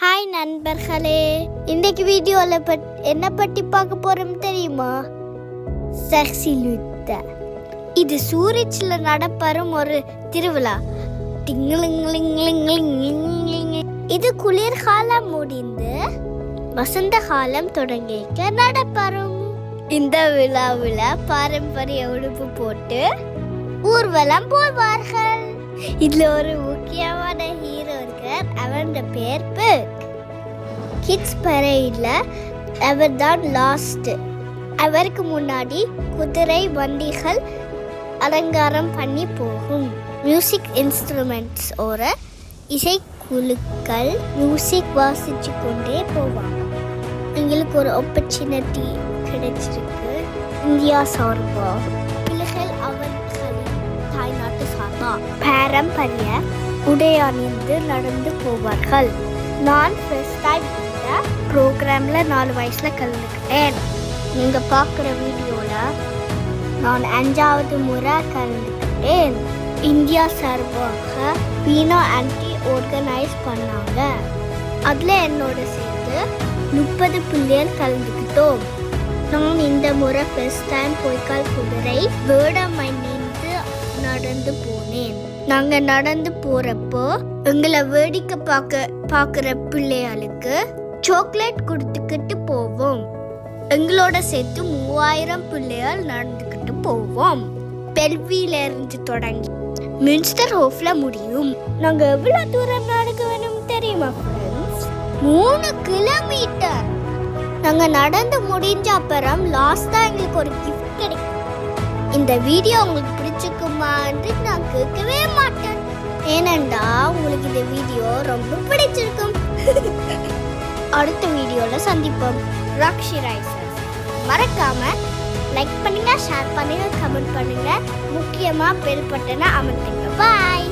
Hi நண்பர்களே, இன்றைக்கு வீடியோவில் என்ன பற்றி பார்க்க போகிறோம் தெரியுமா? சக்சிலுத்த. இது சூரிச்சில் நடப்பெறும் ஒரு திருவிழா. இது குளிர்காலம் முடிந்து வசந்த காலம் தொடங்கிக்க நடப்பெறும். இந்த விழாவில் பாரம்பரிய உடுப்பு போட்டு ஊர்வலம் போவார்கள். இதுல ஒரு முக்கியமான ஹீரோ இருக்கார். அவன் பேர் பெர்க். கிட்ஸ் பரேட்ல அவர் தான் லாஸ்ட். அவருக்கு முன்னாடி குதிரை வண்டிகள் அலங்காரம் பண்ணி போகும். மியூசிக் இன்ஸ்ட்ருமெண்ட்ஸ் இசை குழுக்கள் மியூசிக் வாசிச்சு கொண்டே போவாங்க. எங்களுக்கு ஒரு ஆப்பர்ச்சுனிட்டி கிடைச்சிருக்கு. இந்தியா சார்பா பிள்ளைகள் அவர்களின் தாய்நாட்டு சார்பா பாரம்பரிய உடை அணிந்து நடந்து போவார்கள். நான் ஃபர்ஸ்ட் டைம் இந்த ப்ரோக்ராமில் 4 வயசில் கலந்துக்கிட்டேன். நீங்கள் பார்க்குற வீடியோவில் நான் 5வது முறை கலந்துக்கிட்டேன். இந்தியா சார்பாக வீணா ஆன்டி ஆர்கனைஸ் பண்ணாங்க. அதில் என்னோட சேர்த்து 30 பிள்ளைகள் கலந்துக்கிட்டோம். நான் இந்த முறை ஃபர்ஸ்ட் டைம் பொய்க்கால் குதிரை வேடமணிந்து நடந்து போனேன். நாங்கள் நடந்து போகிறப்போ எங்களை வேடிக்கை பார்க்குற பிள்ளைகளுக்கு சாக்லேட் கொடுத்துக்கிட்டு போவோம். எங்களோட சேர்த்து 3000 பிள்ளைகள் நடந்துக்கிட்டு போவோம். பெல்வியிலிருந்து தொடங்கி மின்ஸ்டர் ஹோஃப்ல முடியும். நாங்கள் எவ்வளோ தூரம் நடக்க வேணும் தெரியுமா ஃப்ரெண்ட்ஸ்? 3 கிலோமீட்டர். நாங்கள் நடந்து முடிஞ்ச அப்புறம் லாஸ்ட்டாக எங்களுக்கு ஒரு கிஃப்ட் கிடைக்கும். இந்த வீடியோ உங்களுக்கு பிடிச்சிருக்குமான்னு நான் கேட்கவே மாட்டேன். ஏனண்டா உங்களுக்கு இந்த வீடியோ ரொம்ப பிடிச்சிருக்கும். அடுத்த வீடியோவில் சந்திப்போம். ராக்ஷி ரைசர்ஸ் மறக்காம லைக் பண்ணுங்க, ஷேர் பண்ணுங்க, கமெண்ட் பண்ணுங்க, முக்கியமாக பெல் பட்டனை அமர்த்துங்க. பாய்.